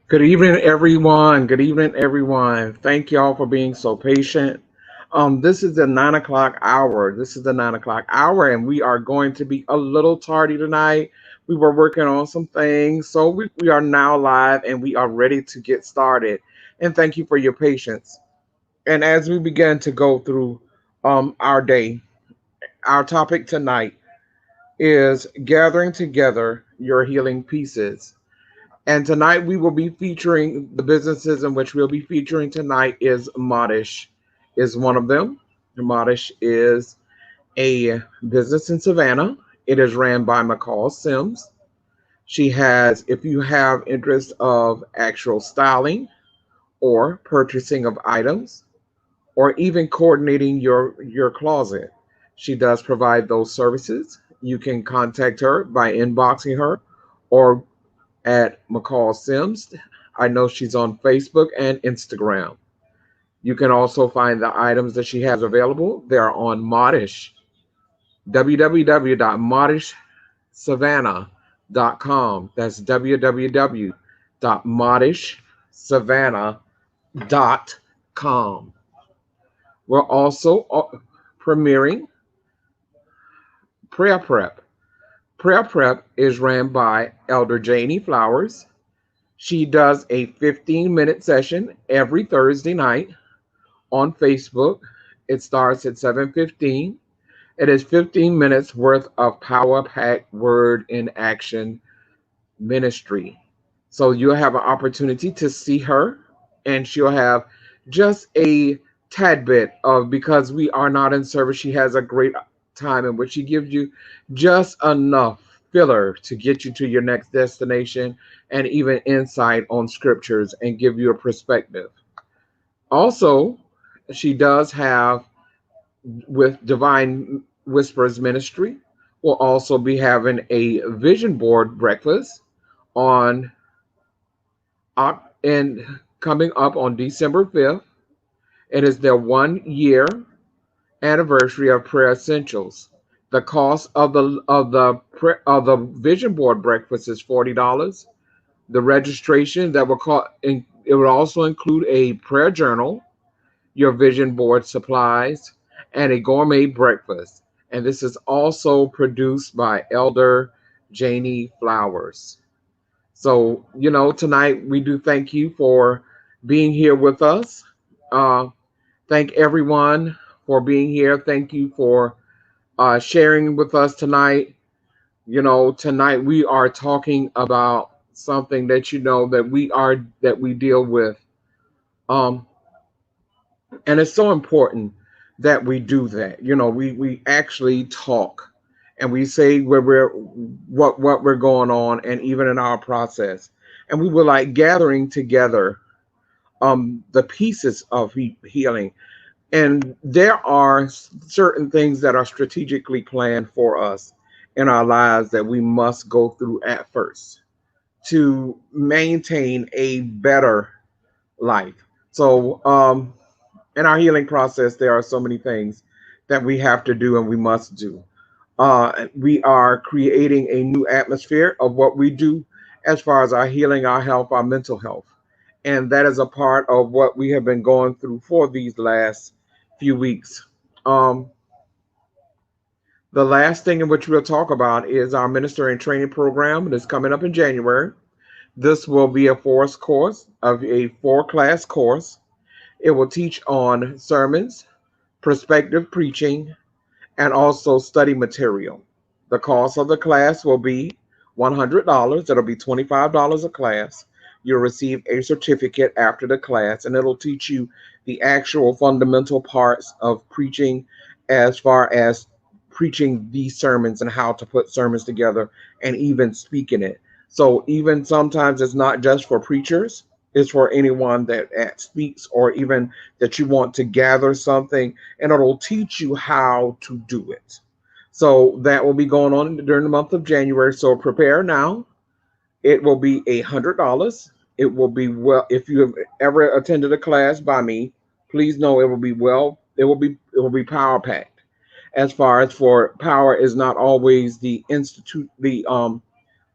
Good evening, everyone. Good evening, everyone. Thank y'all for being so patient. This is the 9 o'clock hour. This is the 9 o'clock hour, and we are going to be a little tardy tonight. We were working on some things, so we are now live and we are ready to get started. And thank you for your patience. And as we begin to go through our day, our topic tonight is gathering together your healing pieces. And tonight we will be featuring the businesses in which we'll be featuring tonight is Modish is one of them. Modish is a business in Savannah. It is ran by McCall Sims. She has, if you have interest of actual styling or purchasing of items or even coordinating your closet, she does provide those services. You can contact her by inboxing her or at McCall Sims. I know she's on Facebook and Instagram. You can also find the items that she has available. They are on Modish, www.modishsavannah.com. That's www.modishsavannah.com. We're also premiering Prayer Prep. Prayer Prep is ran by Elder Janie Flowers. She does a 15-minute session every Thursday night on Facebook. It starts at 7:15. It is 15 minutes worth of power-packed word in action ministry. So you'll have an opportunity to see her, and she'll have just a tad bit of, because we are not in service, she has a great time in which she gives you just enough filler to get you to your next destination and even insight on scriptures and give you a perspective. Also, she does have with Divine Whispers Ministry, we'll also be having a vision board breakfast on and coming up on December 5th. It is their 1 year anniversary of Prayer Essentials. The cost of the vision board breakfast is $40. The registration that will it would also include a prayer journal, your vision board supplies, and a gourmet breakfast. And this is also produced by Elder Janie Flowers. So, tonight we do thank you for being here with us. Uh, thank everyone for being here. Thank you for sharing with us tonight. Tonight we are talking about something that that we deal with. Um, and it's so important that we do that. We actually talk and we say where what we're going on, and even in our process, and we were like gathering together the pieces of healing. And there are certain things that are strategically planned for us in our lives that we must go through at first to maintain a better life. So in our healing process, there are so many things that we have to do and we must do. We are creating a new atmosphere of what we do as far as our healing, our health, our mental health. And that is a part of what we have been going through for these last few weeks. Um, the last thing in which we'll talk about is our minister in training program that's coming up in January. This will be a four-class course. It will teach on sermons, perspective preaching, and also study material. The cost of the class will be $100. It'll be $25 a class. You'll receive a certificate after the class, and it'll teach you the actual fundamental parts of preaching, as far as preaching these sermons and how to put sermons together and even speaking it. So even sometimes it's not just for preachers, it's for anyone that speaks, or even that you want to gather something, and it'll teach you how to do it. So that will be going on during the month of January. So prepare now. It will be $100. It will be, well, if you have ever attended a class by me, please know it will be well. It will be power packed. As far as for power is not always the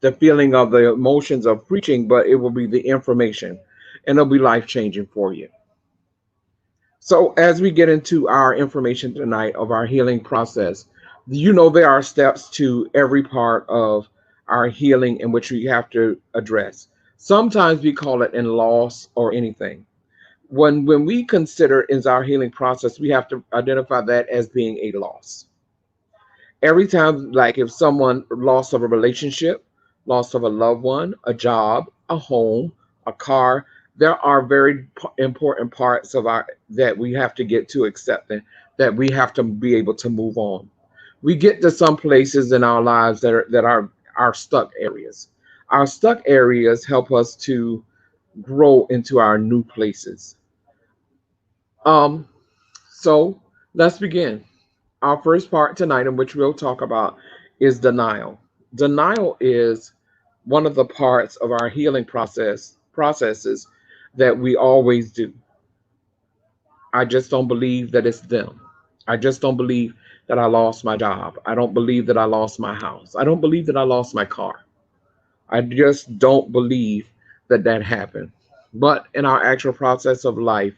the feeling of the emotions of preaching, but it will be the information, and it'll be life changing for you. So, as we get into our information tonight of our healing process, there are steps to every part of our healing in which we have to address. Sometimes we call it in loss or anything. When we consider is our healing process, we have to identify that as being a loss. Every time, like if someone loss of a relationship, loss of a loved one, a job, a home, a car, there are very important parts of our that we have to get to accepting, that we have to be able to move on. We get to some places in our lives that are our stuck areas. Our stuck areas help us to grow into our new places. um so let's begin. Our first part tonight, in which we'll talk about, is denial. Denial is one of the parts of our healing processes that we always do. I just don't believe that it's them. I just don't believe that I lost my job. I don't believe that I lost my house. I don't believe that I lost my car. I just don't believe that that happened. But in our actual process of life,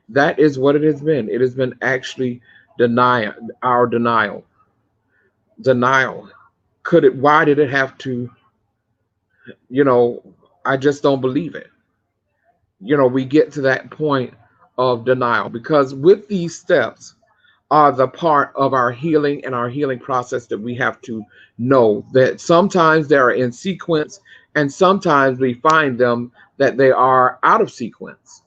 that is what it has been. It has been actually denial, our denial. Why did it have to, you know, I just don't believe it. We get to that point of denial because with these steps are the part of our healing and our healing process that we have to know that sometimes they are in sequence and sometimes we find them that they are out of sequence.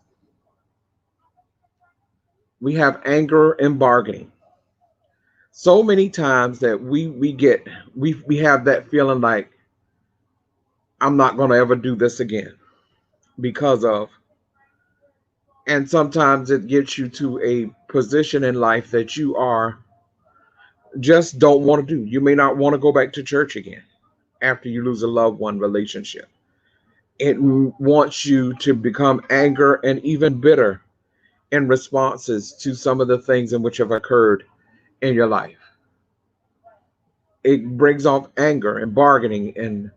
We have anger and bargaining. So many times that we have that feeling like I'm not going to ever do this again because of, and sometimes it gets you to a position in life that you are just don't want to do. You may not want to go back to church again after you lose a loved one relationship. It wants you to become anger and even bitter in responses to some of the things in which have occurred in your life. It brings off anger and bargaining, and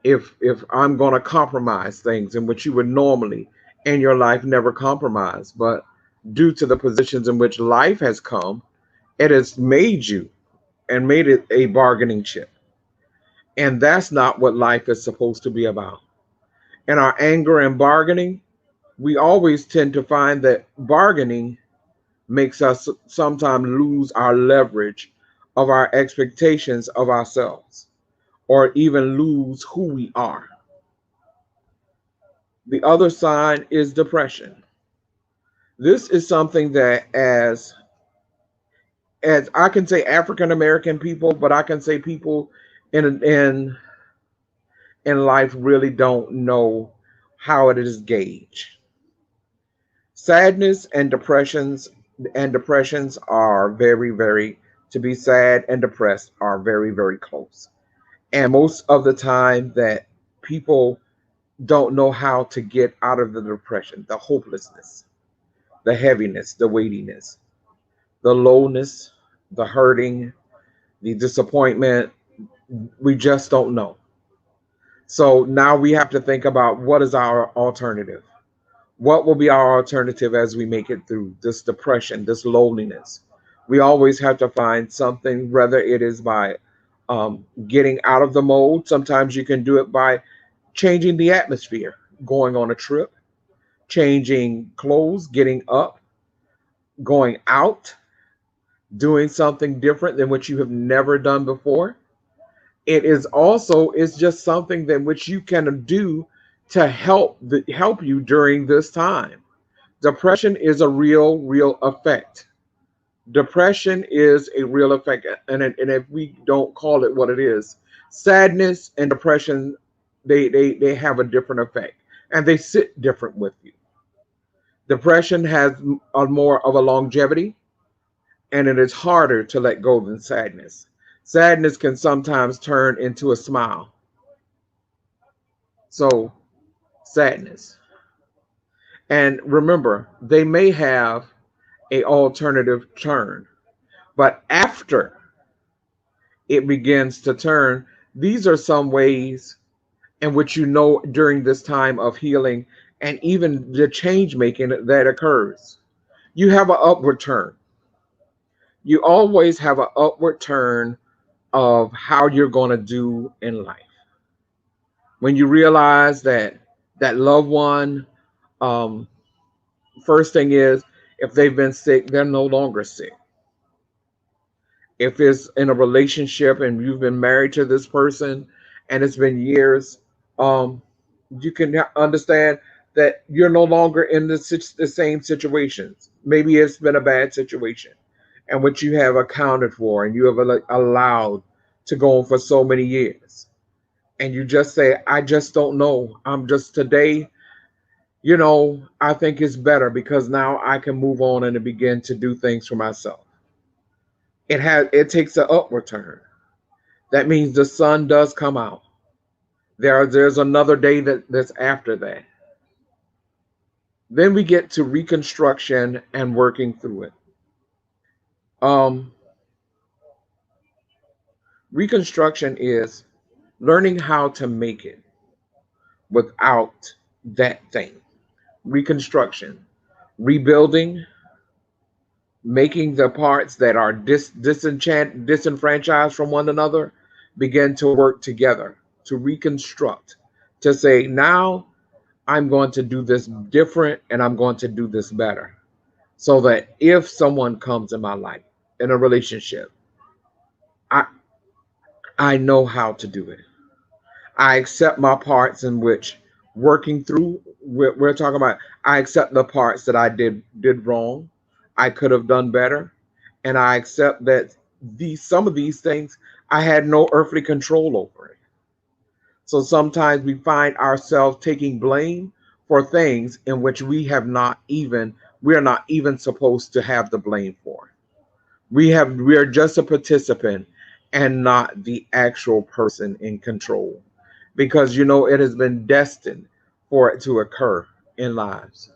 if I'm going to compromise things in which you would normally in your life never compromise, but due to the positions in which life has come, it has made you and made it a bargaining chip. And that's not what life is supposed to be about. In our anger and bargaining, we always tend to find that bargaining makes us sometimes lose our leverage of our expectations of ourselves or even lose who we are. The other side is depression. This is something that as I can say African American people, but I can say people in life really don't know how it is gauged. Sadness and depressions are very, very, to be sad and depressed are very, very close. And most of the time that people don't know how to get out of the depression, the hopelessness, the heaviness, the weightiness, the lowness, the hurting, the disappointment. We just don't know. So now we have to think about what is our alternative. What will be our alternative as we make it through this depression, this loneliness? We always have to find something, whether it is by getting out of the mode. Sometimes you can do it by changing the atmosphere, going on a trip, changing clothes, getting up, going out, doing something different than what you have never done before. It's just something that which you can do to help you during this time. Depression is a real effect. Depression is a real effect, and if we don't call it what it is, sadness and depression, they have a different effect, and they sit different with you. Depression has a more of a longevity, and it is harder to let go than sadness. Sadness can sometimes turn into a smile. So, sadness. And remember, they may have a alternative turn, but after it begins to turn, These are some ways in which you know during this time of healing and even the change making that occurs. You have an upward turn. You always have an upward turn of how you're going to do in life. When you realize that that loved one, um, first thing is, if they've been sick, they're no longer sick. If it's in a relationship and you've been married to this person and it's been years, um, you can understand that you're no longer in the same situations. Maybe it's been a bad situation and what you have accounted for and you have allowed to go on for so many years. And you just say, I just don't know. I'm just today, I think it's better because now I can move on and begin to do things for myself. It takes an upward turn. That means the sun does come out. There's another day that's after that. Then we get to reconstruction and working through it. Um, Reconstruction is learning how to make it without that thing. Reconstruction, rebuilding, making the parts that are disenfranchised from one another begin to work together to reconstruct, to say, now I'm going to do this different and I'm going to do this better. So that if someone comes in my life in a relationship, I I know how to do it. I accept my parts in which working through we're talking about. I accept the parts that I did wrong. I could have done better, and I accept that these some of these things I had no earthly control over it. So sometimes we find ourselves taking blame for things in which we are not even supposed to have the blame for. We are just a participant and not the actual person in control because it has been destined for it to occur in lives.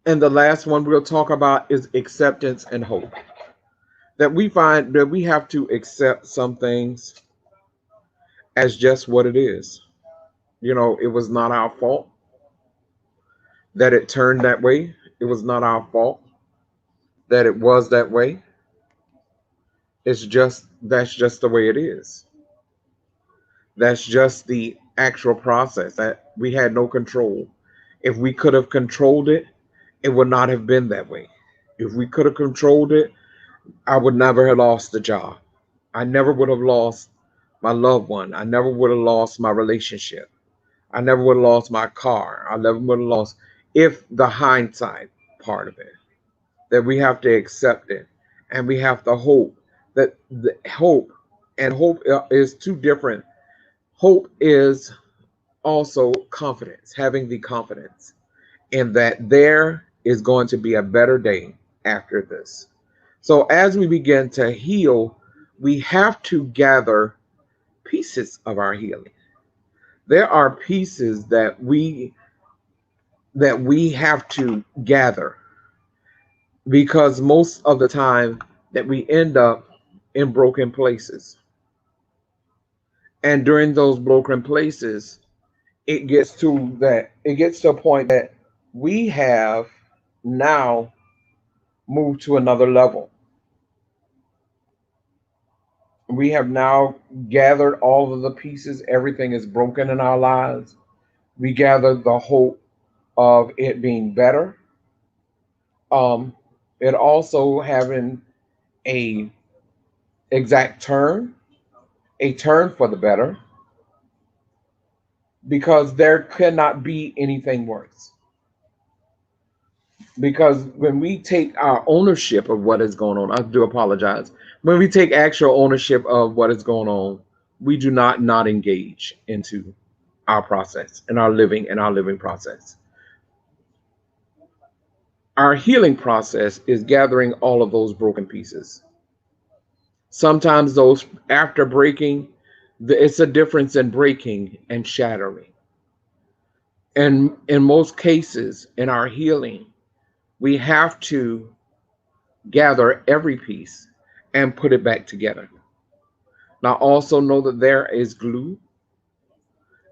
And the last one we'll talk about is acceptance and hope. That we find that we have to accept some things as just what it is. It was not our fault that it turned that way. It was not our fault that it was that way. That's just the way it is. That's just the actual process that we had no control. If we could have controlled it, it would not have been that way. If we could have controlled it, I would never have lost the job. I never would have lost my loved one. I never would have lost my relationship. I never would have lost my car. I never would have lost, if the hindsight part of it, that we have to accept it and we have to hope that the hope and hope is two different. Hope is also confidence, having the confidence in that there is going to be a better day after this. So as we begin to heal, we have to gather pieces of our healing. There are pieces that we have to gather because most of the time that we end up in broken places. And during those broken places, it gets to a point that we have now moved to another level. We have now gathered all of the pieces. Everything is broken in our lives. We gathered the hope of it being better. Um, it also having a exact turn, a turn for the better, because there cannot be anything worse. Because when we take our ownership of what is going on, I do apologize. When we take actual ownership of what is going on, we do not engage into our process and our living process. Our healing process is gathering all of those broken pieces. Sometimes those after breaking, it's a difference in breaking and shattering. And in most cases, in our healing, we have to gather every piece and put it back together. Now also know that there is glue,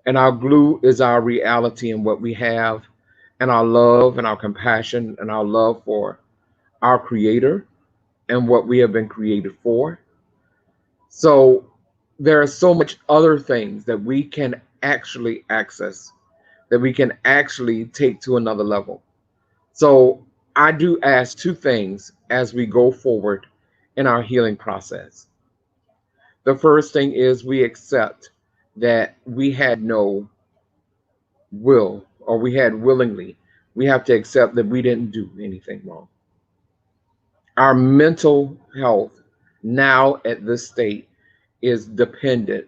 and our glue is our reality and what we have, and our love and our compassion and our love for our creator and what we have been created for. So there are so much other things that we can actually access, that we can actually take to another level. So I do ask two things as we go forward in our healing process. The first thing is we accept that we had no will, or we had willingly. We have to accept that we didn't do anything wrong. Our mental health now at this state is dependent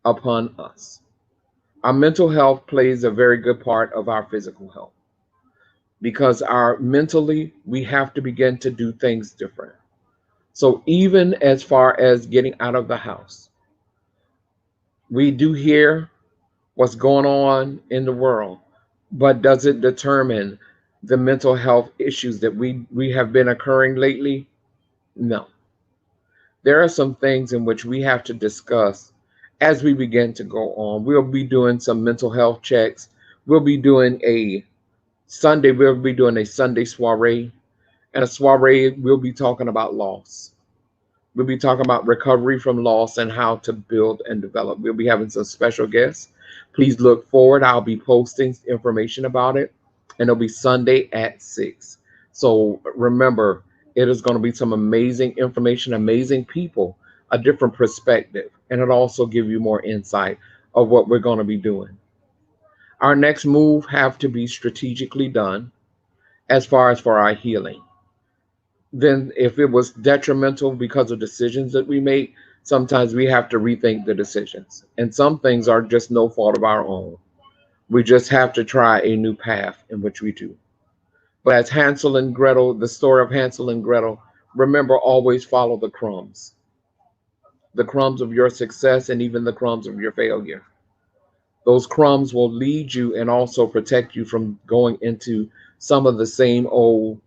upon us. Our mental health plays a very good part of our physical health because our mentally we have to begin to do things different. So even as far as getting out of the house, we do hear what's going on in the world, but does it determine the mental health issues that we have been occurring lately? No. There are some things in which we have to discuss as we begin to go on. We'll be doing some mental health checks. We'll be doing a Sunday soiree. And a soiree, we'll be talking about loss. We'll be talking about recovery from loss and how to build and develop. We'll be having some special guests. Please look forward. I'll be posting information about it, and it'll be Sunday at 6. So remember, it is going to be some amazing information, amazing people, a different perspective, and it'll also give you more insight of what we're going to be doing. Our next move have to be strategically done as far as for our healing. Then if it was detrimental because of decisions that we make, sometimes we have to rethink the decisions. And some things are just no fault of our own. We just have to try a new path in which we do. But as Hansel and Gretel, the story of Hansel and Gretel, remember always follow the crumbs of your success and even the crumbs of your failure. Those crumbs will lead you and also protect you from going into some of the same old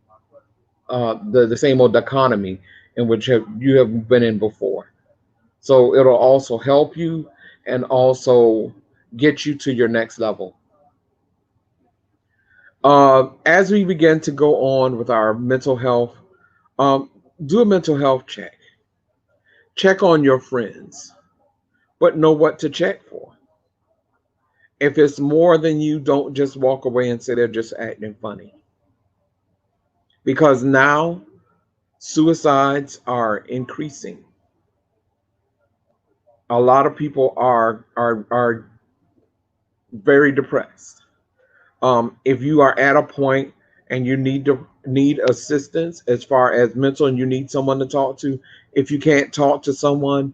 the same old economy in which you have been in before. So it'll also help you and also get you to your next level. As we begin to go on with our mental health, um, do a mental health check. Check on your friends, but know what to check for. If it's more than you, don't just walk away and say they're just acting funny. Because now suicides are increasing. A lot of people are very depressed. If you are at a point and you need assistance as far as mental and you need someone to talk to, if you can't talk to someone,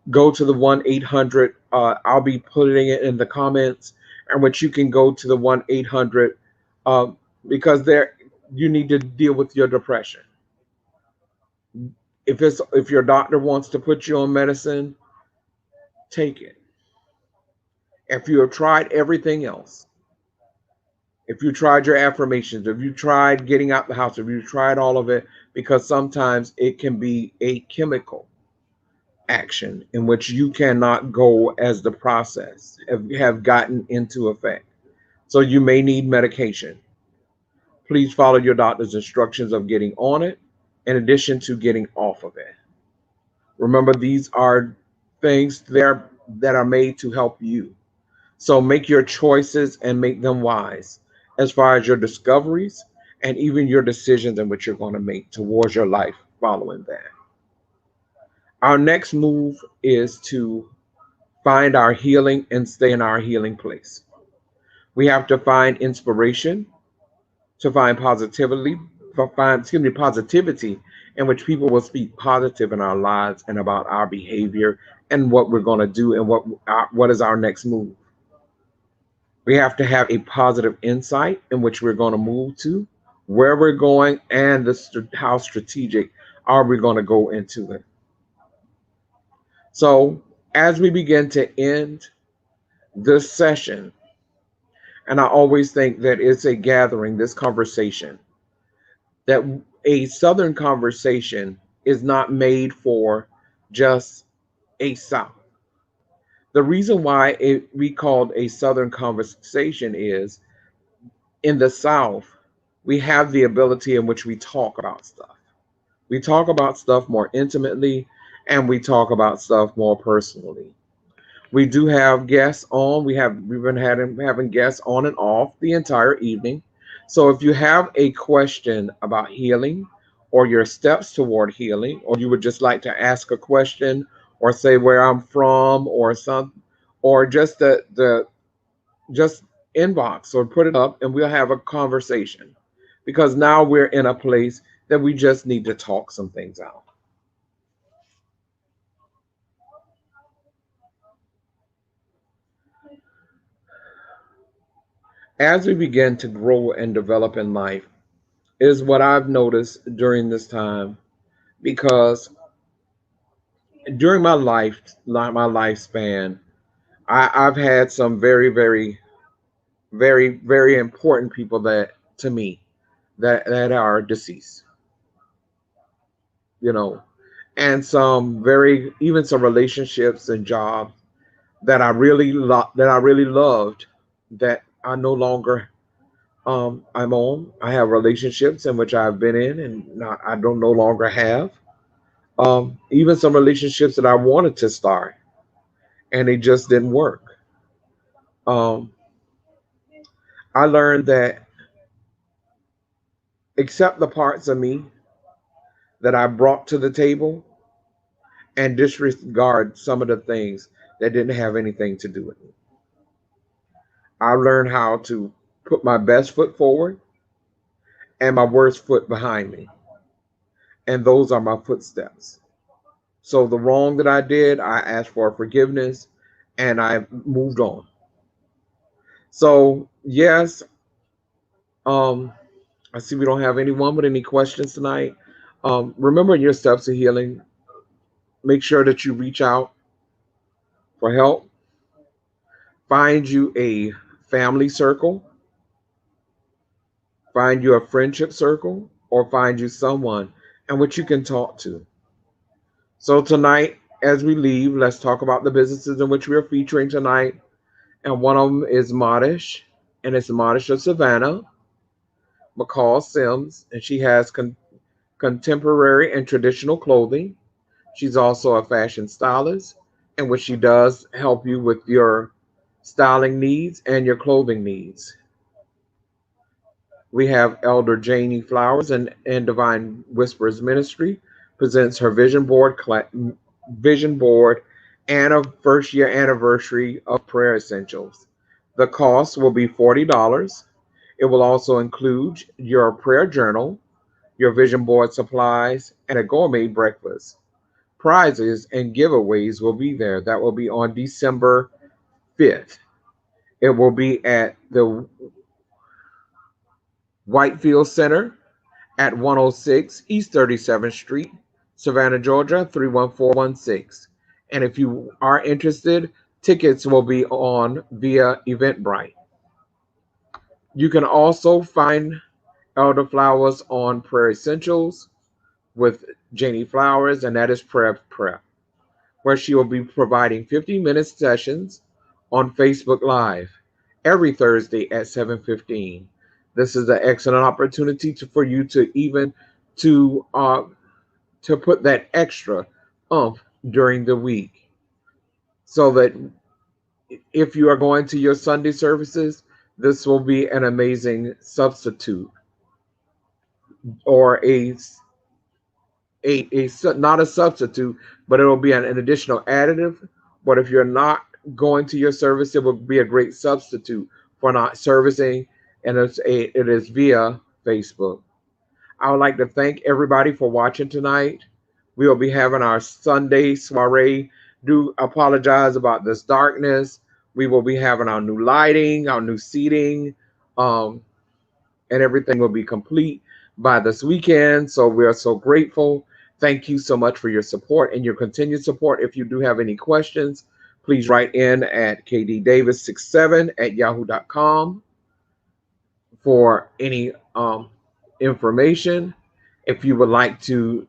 go to the 1-800. I'll be putting it in the comments, and which you can go to the 1-800 uh, because there you need to deal with your depression. If your doctor wants to put you on medicine, take it. If you have tried everything else, if you tried your affirmations, if you tried getting out the house, if you tried all of it, because sometimes it can be a chemical action in which you cannot go as the process have gotten into effect. So you may need medication. Please follow your doctor's instructions of getting on it in addition to getting off of it. Remember, these are things there that are made to help you. So make your choices and make them wise as far as your discoveries and even your decisions in which you're going to make towards your life following that. Our next move is to find our healing and stay in our healing place. We have to find inspiration, to find positivity, positivity in which people will speak positive in our lives and about our behavior and what we're going to do and what is our next move. We have to have a positive insight in which we're going to move to, where we're going, and how strategic are we going to go into it. So, as we begin to end this session, and I always think that it's a gathering, this conversation, that a Southern conversation is not made for just a South. The reason why we called a Southern conversation is in the South, we have the ability in which we talk about stuff. We talk about stuff more intimately and we talk about stuff more personally. We do have guests on. We've been having guests on and off the entire evening. So if you have a question about healing or your steps toward healing, or you would just like to ask a question or say where I'm from or some or just the just inbox or put it up and we'll have a conversation. Because now we're in a place that we just need to talk some things out. As we begin to grow and develop in life, is what I've noticed during this time because during my lifespan, I've had some very important people that to me that are deceased, you know, and some very even some relationships and jobs that I really loved that I no longer I'm on. I have relationships in which I've been in and not I don't no longer have. Even some relationships that I wanted to start and they just didn't work. Um, I learned that accept the parts of me that I brought to the table and disregard some of the things that didn't have anything to do with me. I learned how to put my best foot forward and my worst foot behind me. And those are my footsteps. So the wrong that I did, I asked for forgiveness and I moved on. So yes, um, I see we don't have anyone with any questions tonight. Remember your steps of healing. Make sure that you reach out for help. Find you a family circle, find you a friendship circle, or find you someone in which you can talk to. So tonight, as we leave, let's talk about the businesses in which we are featuring tonight. And one of them is Modish, and it's Modish of Savannah, McCall Sims, and she has contemporary and traditional clothing. She's also a fashion stylist, in which she does help you with your styling needs and your clothing needs. We have Elder Janie Flowers and Divine Whispers Ministry presents her vision board and a first year anniversary of prayer essentials. The cost will be $40. It will also include your prayer journal, your vision board supplies, and a gourmet breakfast. Prizes and giveaways will be there. That will be on December 5th. It will be at the Whitefield Center at 106 East 37th Street, Savannah, Georgia 31416. And if you are interested, tickets will be on via Eventbrite. You can also find Elder Flowers on Prayer Essentials with Janie Flowers, and that is Prep, where she will be providing 50-minute sessions on Facebook Live every Thursday at 7:15. This is an excellent opportunity for you to even to uh, to put that extra umph during the week, so that if you are going to your Sunday services, this will be an amazing substitute or not a substitute, but it'll be an additional additive. But if you're not going to your service, it will be a great substitute for not servicing, and it is via Facebook. I would like to thank everybody for watching tonight. We will be having our Sunday soiree. Do apologize about this darkness. We will be having our new lighting, our new seating, um, and everything will be complete by this weekend. So we are so grateful. Thank you so much for your support and your continued support. If you do have any questions, please write in at kddavis67@yahoo.com for any information. If you would like to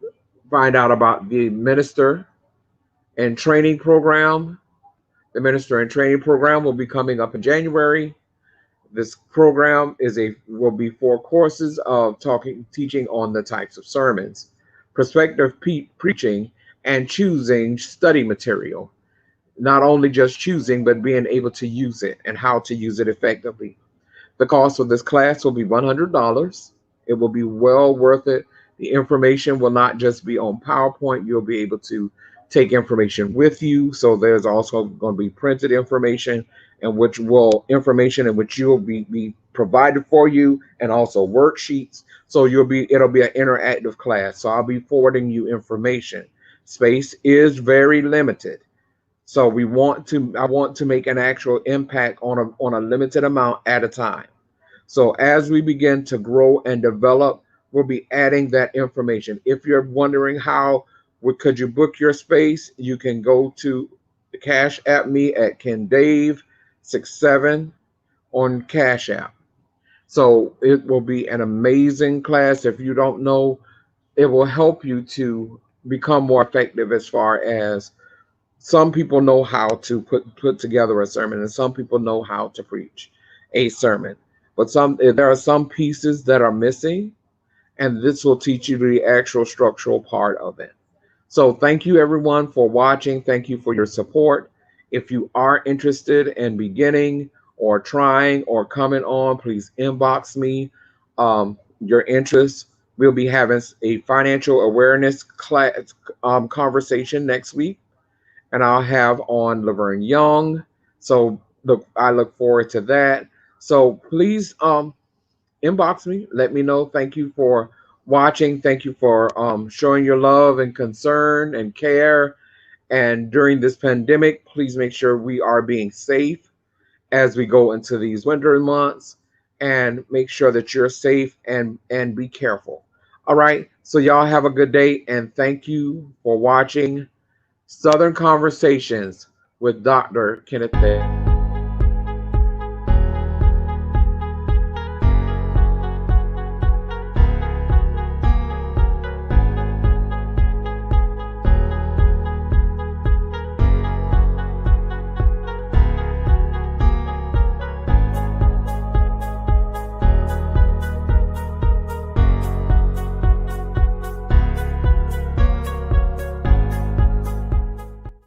find out about the minister and training program. The minister and training program will be coming up in January. This program will be 4 courses of teaching on the types of sermons, perspective preaching, and choosing study material. Not only just choosing, but being able to use it and how to use it effectively. The cost of this class will be $100. It will be well worth it. The information will not just be on PowerPoint. You'll be able to take information with you. So there's also going to be printed information information in which you'll be provided for you, and also worksheets. So it'll be an interactive class. So I'll be forwarding you information. Space is very limited. So I want to make an actual impact on a limited amount at a time. So as we begin to grow and develop, we'll be adding that information. If you're wondering could you book your space, you can go to Cash App me at KenDave67 on Cash App. So it will be an amazing class. If you don't know, it will help you to become more effective. As far as some people know how to put together a sermon, and some people know how to preach a sermon, but there are some pieces that are missing, and this will teach you the actual structural part of it. So thank you everyone for watching. Thank you for your support. If you are interested in beginning or trying or coming on, please inbox me your interest. We'll be having a financial awareness class conversation next week, and I'll have on Laverne Young. So I look forward to that. So please inbox me. Let me know. Thank you for watching. Thank you for showing your love and concern and care. And during this pandemic, please make sure we are being safe as we go into these winter months, and make sure that you're safe and be careful. All right. So y'all have a good day, and thank you for watching Southern Conversations with Dr. Kenneth Day.